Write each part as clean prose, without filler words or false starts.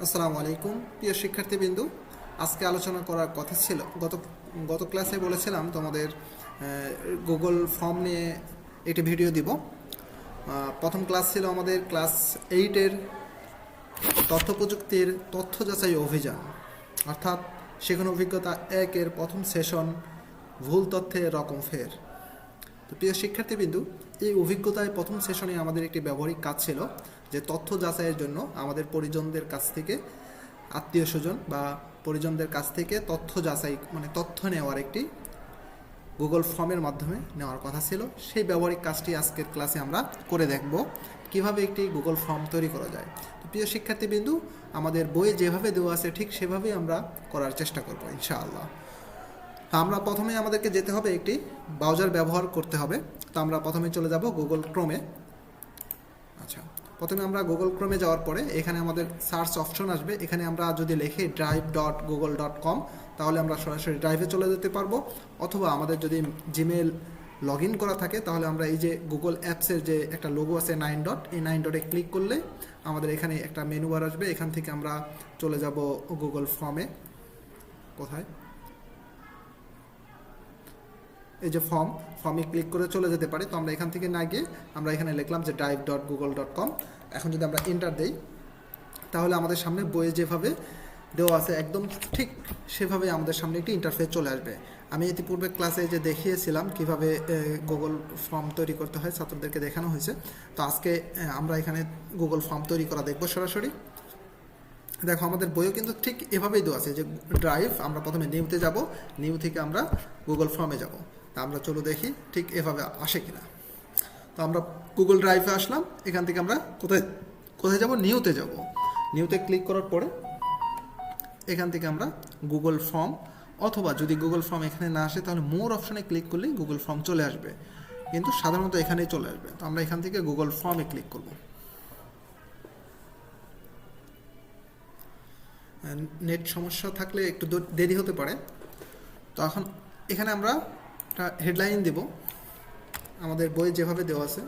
আসসালামু আলাইকুম প্রিয় শিক্ষার্থীবৃন্দ। আজকে আলোচনা করার কথা ছিল, গত ক্লাসে বলেছিলাম তোমাদের গুগল ফর্ম নিয়ে একটি ভিডিও দিব। প্রথম ক্লাস ছিল আমাদের ক্লাস 8-এর তথ্য প্রযুক্তির তথ্য যাচাই অভিযান, অর্থাৎ শেখানো অভিজ্ঞতা 1-এর প্রথম সেশন, ভুল তথ্যের রকম ফের। তো প্রিয় শিক্ষার্থীবৃন্দু, এই অভিজ্ঞতায় প্রথম সেশনে আমাদের একটি ব্যবহারিক কাজ ছিল যে তথ্য যাচাইয়ের জন্য আমাদের পরিজনদের কাছ থেকে, আত্মীয় স্বজন বা পরিজনদের কাছ থেকে তথ্য যাচাই মানে তথ্য নেওয়ার একটি গুগল ফর্মের মাধ্যমে নেওয়ার কথা ছিল। সেই ব্যবহারিক কাজটি আজকের ক্লাসে আমরা করে দেখব কিভাবে একটি গুগল ফর্ম তৈরি করা যায়। তো প্রিয় শিক্ষার্থীবৃন্দু, আমাদের বইয়ে যেভাবে দেওয়া আছে ঠিক সেভাবেই আমরা করার চেষ্টা করব ইনশাআল্লাহ। আমরা প্রথমে আমাদেরকে যেতে হবে, একটি ব্রাউজার ব্যবহার করতে হবে। তো আমরা প্রথমে চলে যাব গুগল ক্রোমে। আচ্ছা, প্রথমে আমরা গুগল ক্রোমে যাওয়ার পরে এখানে আমাদের সার্চ অপশন আসবে। এখানে আমরা যদি লিখি drive.google.com তাহলে আমরা সরাসরি ড্রাইভে চলে যেতে পারবো, অথবা আমাদের যদি জিমেল লগ ইন করা থাকে তাহলে আমরা এই যে গুগল অ্যাপসের যে একটা লোগো আছে 9 ডট, এই 9 ডটে ক্লিক করলে আমাদের এখানে একটা মেনু বার আসবে। এখান থেকে আমরা চলে যাব গুগল ফর্মে। কোথায়? এই যে ফর্মে ক্লিক করে চলে যেতে পারি। তো আমরা এখান থেকে না গিয়ে আমরা এখানে লিখলাম যে drive.google.com। এখন যদি আমরা এন্টার দেই তাহলে আমাদের সামনে বইয়ে যেভাবে দেওয়া আছে একদম ঠিক সেভাবে আমাদের সামনে একটি ইন্টারফেস চলে আসবে। আমি ইতিপূর্বে ক্লাসে যে দেখিয়েছিলাম কিভাবে গুগল ফর্ম তৈরি করতে হয়, ছাত্রদেরকে দেখানো হয়েছে। তো আজকে আমরা এখানে গুগল ফর্ম তৈরি করা দেখব সরাসরি। দেখো, আমাদের বইও কিন্তু ঠিক এভাবেই দেওয়া আছে যে ড্রাইভ, আমরা প্রথমে নিউতে যাব, নিউ থেকে আমরা গুগল ফর্মে যাব। তা আমরা চলো দেখি ঠিক এভাবে আসে কিনা। তো আমরা গুগল ড্রাইভে আসলাম। এখান থেকে আমরা কোথায় যাব? নিউতে যাব। নিউতে ক্লিক করার পরে এখান থেকে আমরা গুগল ফর্ম, অথবা যদি গুগল ফর্ম এখানে না আসে তাহলে মোর অপশনে ক্লিক করলেই গুগল ফর্ম চলে আসবে, কিন্তু সাধারণত এখানেই চলে আসবে। তো আমরা এখান থেকে গুগল ফর্মে ক্লিক করব। নেট সমস্যা থাকলে একটু দেরি হতে পারে। তো এখন এখানে আমরা একটা হেডলাইন দেব আমাদের বই যেভাবে দেওয়া আছে।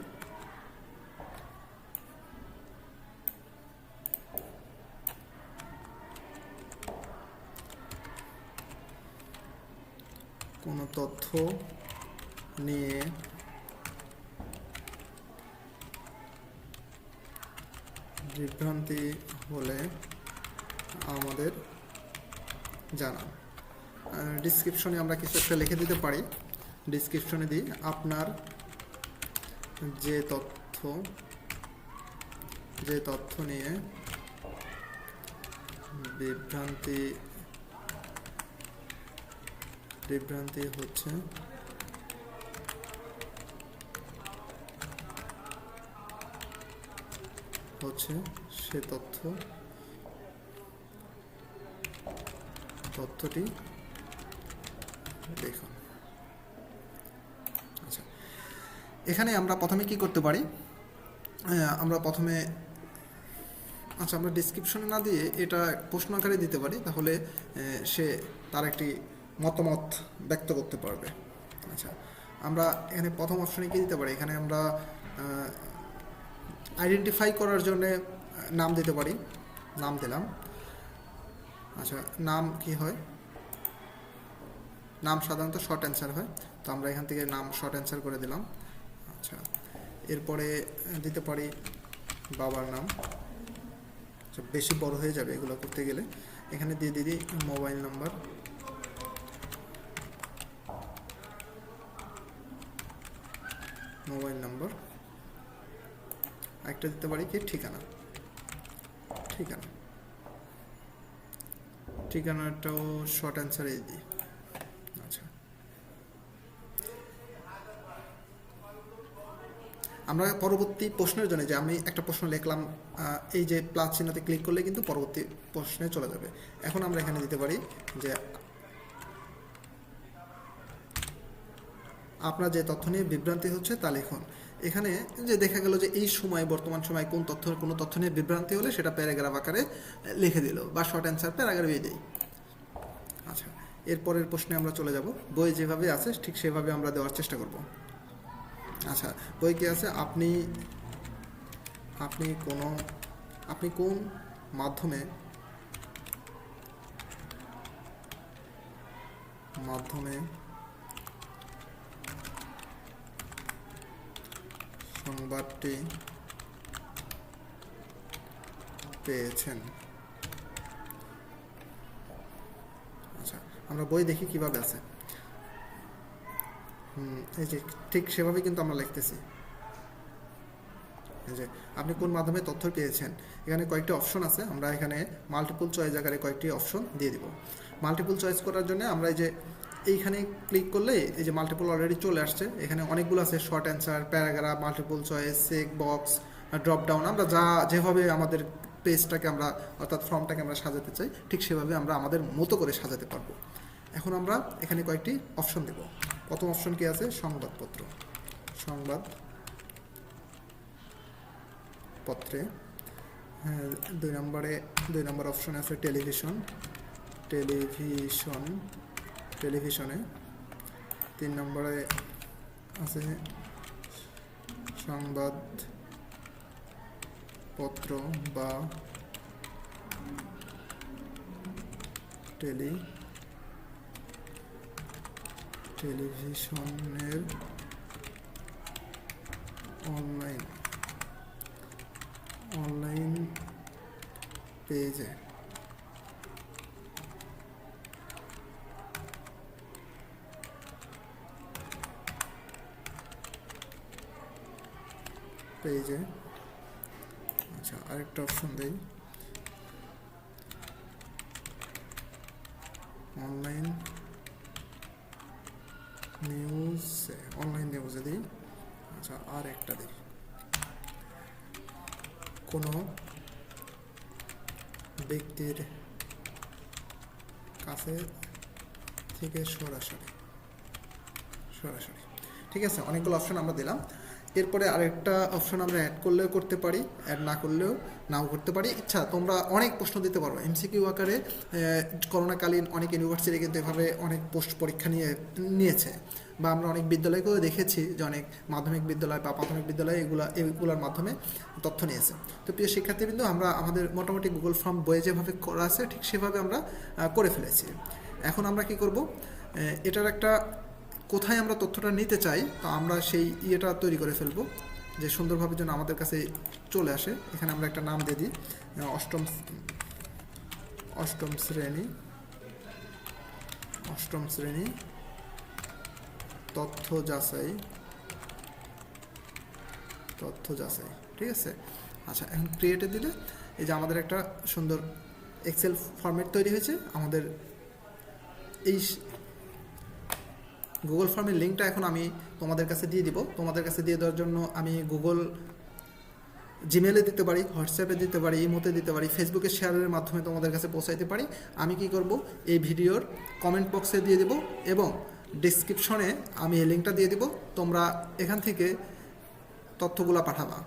কোনো তথ্য নিয়ে বিভ্রান্তি হলে আমাদের জানান। ডিসক্রিপশনে আমরা কিছু একটা লিখে দিতে পারি। ডিসক্রিপশনে দিই, আপনার যে তথ্য নিয়ে বিভ্রান্তি হচ্ছে সে তথ্যটি দেখুন। আচ্ছা, এখানে আমরা প্রথমে কি করতে পারি? আমরা ডিসক্রিপশনে না দিয়ে এটা প্রশ্ন আকারে দিতে পারি, তাহলে সে তার একটি মতামত ব্যক্ত করতে পারবে। আচ্ছা, আমরা এখানে প্রথম অপশনে কি দিতে পারি? এখানে আমরা আইডেন্টিফাই করার জন্য নাম দিতে পারি। নাম দিলাম। আচ্ছা, নাম কি হয়? নাম সাধারণত শর্ট অ্যান্সার হয়, তো আমরা এখান থেকে নাম শর্ট অ্যান্সার করে দিলাম। আচ্ছা, এরপরে দিতে পারি বাবার নাম। আচ্ছা, বেশি বড় হয়ে যাবে এগুলো করতে গেলে। এখানে দিয়ে দিই মোবাইল নাম্বার। একটা দিতে পারি কি ঠিকানাটাও শর্ট অ্যান্সারে দিই। আচ্ছা, আমরা পরবর্তী প্রশ্নের জন্য যে আমি একটা প্রশ্ন লিখলাম, এই যে প্লাস চিহ্নতে ক্লিক করলে কিন্তু পরবর্তী প্রশ্নে চলে যাবে। এখন আমরা এখানে দিতে পারি যে আপনার যে তথ্য নিয়ে বিভ্রান্তি হচ্ছে তা লিখুন। এখানে যে দেখা গেল যে এই সময়, বর্তমান সময় কোনো তথ্য নিয়ে বিভ্রান্তি হলে সেটা প্যারাগ্রাফ আকারে লিখে দিল, বা শর্ট অ্যান্সার প্যারাগ্রাফে দিই। আচ্ছা, এরপরের প্রশ্নে আমরা চলে যাব। বই যেভাবে আছে ঠিক সেভাবে আমরা দেওয়ার চেষ্টা করব। আচ্ছা, বই কি আছে? আপনি কোন মাধ্যমে মাধ্যমে সংবাদটি পেয়েছেন। আচ্ছা, আমরা বই দেখি কিভাবে আছে। এই যে ঠিক সেভাবে কিন্তু আমরা লিখতেছি। এই যে আপনি কোন মাধ্যমে তথ্য পেয়েছেন, এখানে কয়েকটি অপশন আছে, আমরা এখানে মাল্টিপল চয়েস আকারে কয়েকটি অপশন দিয়ে দিব। মাল্টিপল চয়েস করার জন্য আমরা এই যে এইখানে ক্লিক করলে এই যে মাল্টিপল অলরেডি চলে আসছে, এখানে অনেকগুলো আছে, short answer, paragraph, multiple choice, check box, drop down. আমরা যেভাবে আমাদের পেজটাকে আমরা অর্থাৎ ফর্মটাকে আমরা সাজাতে চাই ঠিক সেভাবে আমরা আমাদের মতো করে সাজাতে পারবো। এখন আমরা এখানে কয়েকটি অপশন দেব। প্রথম অপশন কি আছে? সংবাদপত্র। সংবাদপত্রে। হ্যাঁ, দুই নম্বর অপশনে আছে টেলিভিশনে। 3 নম্বরে আছে সংবাদপত্র বা টেলিভিশনের অনলাইন পেজে। আচ্ছা, আরেকটা অপশন দেই, অনলাইন নিউজে দিই। আচ্ছা, আর একটা দিই, কোনো ব্যক্তির কাছে থেকে সরাসরি। ঠিক আছে, অনেকগুলো অপশন আমরা দিলাম। এরপরে আরেকটা অপশন আমরা অ্যাড করলেও করতে পারি, অ্যাড না করলেও নাও করতে পারি। ইচ্ছা, তোমরা অনেক প্রশ্ন দিতে পারো এমসিকিউ আকারে। করোনাকালীন অনেক ইউনিভার্সিটি কিন্তু এভাবে অনেক পোস্ট পরীক্ষা নিয়েছে, বা আমরা অনেক বিদ্যালয়কেও দেখেছি যে অনেক মাধ্যমিক বিদ্যালয় বা প্রাথমিক বিদ্যালয় এগুলোর মাধ্যমে তথ্য নিয়েছে। তো প্রিয় শিক্ষার্থীবৃন্দ, আমরা আমাদের মোটামুটি গুগল ফর্ম বইয়ে যেভাবে করা আছে ঠিক সেভাবে আমরা করে ফেলেছি। এখন আমরা কি করব, এটার একটা কোথায় আমরা তথ্যটা নিতে চাই, তো আমরা সেই ইয়েটা তৈরি করে ফেলবো যে সুন্দরভাবে যেন আমাদের কাছে চলে আসে। এখানে আমরা একটা নাম দিয়ে দিই, অষ্টম শ্রেণী তথ্য যাচাই। ঠিক আছে। আচ্ছা, এখন ক্রিয়েটে দিলে এই যে আমাদের একটা সুন্দর এক্সেল ফরম্যাট তৈরি হয়েছে। আমাদের এই গুগল ফর্মের লিঙ্কটা এখন আমি তোমাদের কাছে দিয়ে দিব। তোমাদের কাছে দিয়ে দেওয়ার জন্য আমি গুগল জিমেলে দিতে পারি, হোয়াটসঅ্যাপে দিতে পারি, ইমোতে দিতে পারি, ফেসবুকে শেয়ারের মাধ্যমে তোমাদের কাছে পৌঁছাইতে পারি। আমি কি করব, এই ভিডিওর কমেন্ট বক্সে দিয়ে দেব এবং ডেসক্রিপশনে আমি এই লিঙ্কটা দিয়ে দেব, তোমরা এখান থেকে তথ্যগুলো পাঠাবা।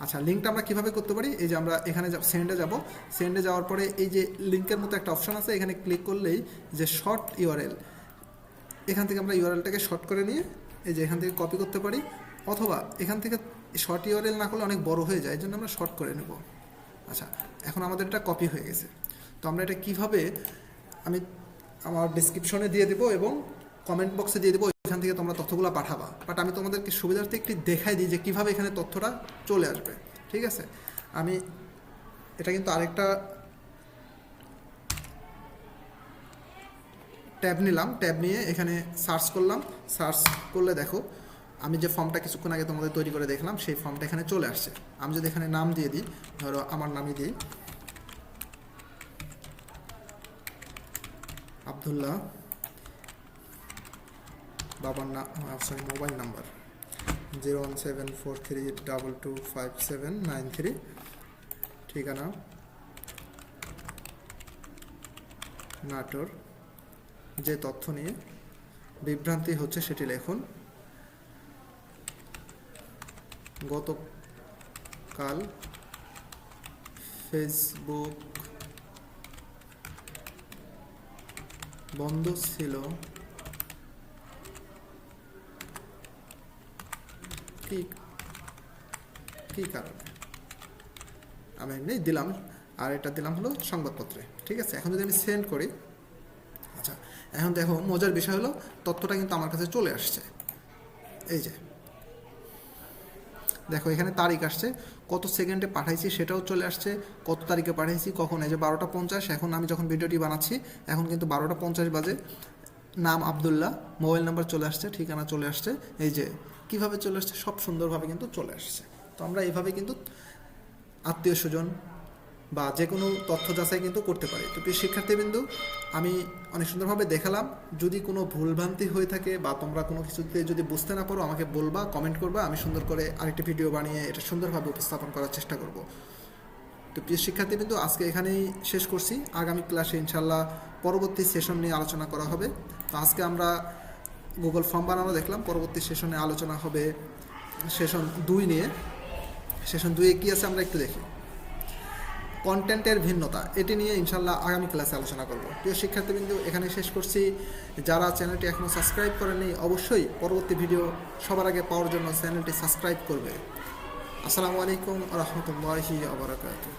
আচ্ছা, লিঙ্কটা আমরা কীভাবে করতে পারি, এই যে আমরা এখানে সেন্ডে যাব। সেন্ডে যাওয়ার পরে এই যে লিঙ্কের মতো একটা অপশান আছে, এখানে ক্লিক করলেই যে শর্ট ইউআরএল, এখান থেকে আমরা ইউআরএলটাকে শর্ট করে নিয়ে এই যে এখান থেকে কপি করতে পারি, অথবা এখান থেকে শর্ট ইউআরএল না করলে অনেক বড় হয়ে যায়, এই জন্য আমরা শর্ট করে নেব। আচ্ছা, এখন আমাদের এটা কপি হয়ে গেছে। তো আমরা এটা কিভাবে, আমি আমার ডেসক্রিপশনে দিয়ে দেবো এবং কমেন্ট বক্সে দিয়ে দেবো, এখান থেকে তোমরা তথ্যগুলো পাঠাবা। বাট আমি তোমাদেরকে সুবিধার্থে একটি দেখাই দিই যে কীভাবে এখানে তথ্যটা চলে আসবে। ঠিক আছে, আমি এটা কিন্তু আরেকটা ট্যাব নিলাম, ট্যাব নিয়ে এখানে সার্চ করলাম। সার্চ করলে দেখো আমি যে ফর্মটা কিছুক্ষণ আগে তোমাদের তৈরি করে দেখলাম সেই ফর্মটা এখানে চলে আসছে। আমি যদি এখানে নাম দিয়ে দিই, ধরো আমার নামই দিই আবদুল্লাহ, বাবার নাম, সরি মোবাইল নাম্বার 01743225793, ঠিকানা নাটোর। যে তথ্য নিয়ে বিভ্রান্তি হচ্ছে সেটি লিখুন। গতকাল ফেসবুক বন্ধ ছিল, কি কারণে, আমি এমনি দিলাম। আর এটা দিলাম হলো সংবাদপত্রে। ঠিক আছে, এখন যদি আমি সেন্ড করি, আচ্ছা এখন দেখো মজার বিষয় হলো তথ্যটা কিন্তু আমার কাছে চলে আসছে। এই যে দেখো এখানে তারিখ আসছে, কত সেকেন্ডে পাঠাইছি সেটাও চলে আসছে, কত তারিখে পাঠাইছি কখন। এই যে 12টা 50, এখন আমি যখন ভিডিওটি বানাচ্ছি এখন কিন্তু 12টা 50 বাজে। নাম আবদুল্লাহ, মোবাইল নাম্বার চলে আসছে, ঠিকানা চলে আসছে। এই যে কিভাবে চলে আসছে, সব সুন্দরভাবে কিন্তু চলে আসছে। তো আমরা এইভাবে কিন্তু আত্মীয় স্বজন বা যে কোনো তথ্য যাচাই কিন্তু করতে পারি। তো প্রিয় শিক্ষার্থীবৃন্দু, আমি অনেক সুন্দরভাবে দেখালাম। যদি কোনো ভুলভ্রান্তি হয়ে থাকে বা তোমরা কোনো কিছুতে যদি বুঝতে না পারো আমাকে বলবা, কমেন্ট করবা, আমি সুন্দর করে আরেকটি ভিডিও বানিয়ে এটা সুন্দরভাবে উপস্থাপন করার চেষ্টা করব। তো প্রিয় শিক্ষার্থীবৃন্দু, আজকে এখানেই শেষ করছি। আগামী ক্লাসে ইনশাল্লাহ পরবর্তী সেশন নিয়ে আলোচনা করা হবে। তো আজকে আমরা গুগল ফর্ম বানানো দেখলাম, পরবর্তী সেশনে আলোচনা হবে সেশন 2 নিয়ে। সেশন 2-এ কী আছে আমরা একটু দেখি। কন্টেন্টের ভিন্নতা, এটি নিয়ে ইনশাল্লাহ আগামী ক্লাসে আলোচনা করব। প্রিয় শিক্ষার্থীবৃন্দু, এখানে শেষ করছি। যারা চ্যানেলটি এখনও সাবস্ক্রাইব করেনি অবশ্যই পরবর্তী ভিডিও সবার আগে পাওয়ার জন্য চ্যানেলটি সাবস্ক্রাইব করবে। আসসালামু আলাইকুম ওয়া রাহমাতুল্লাহি ওয়া বারাকাতুহু।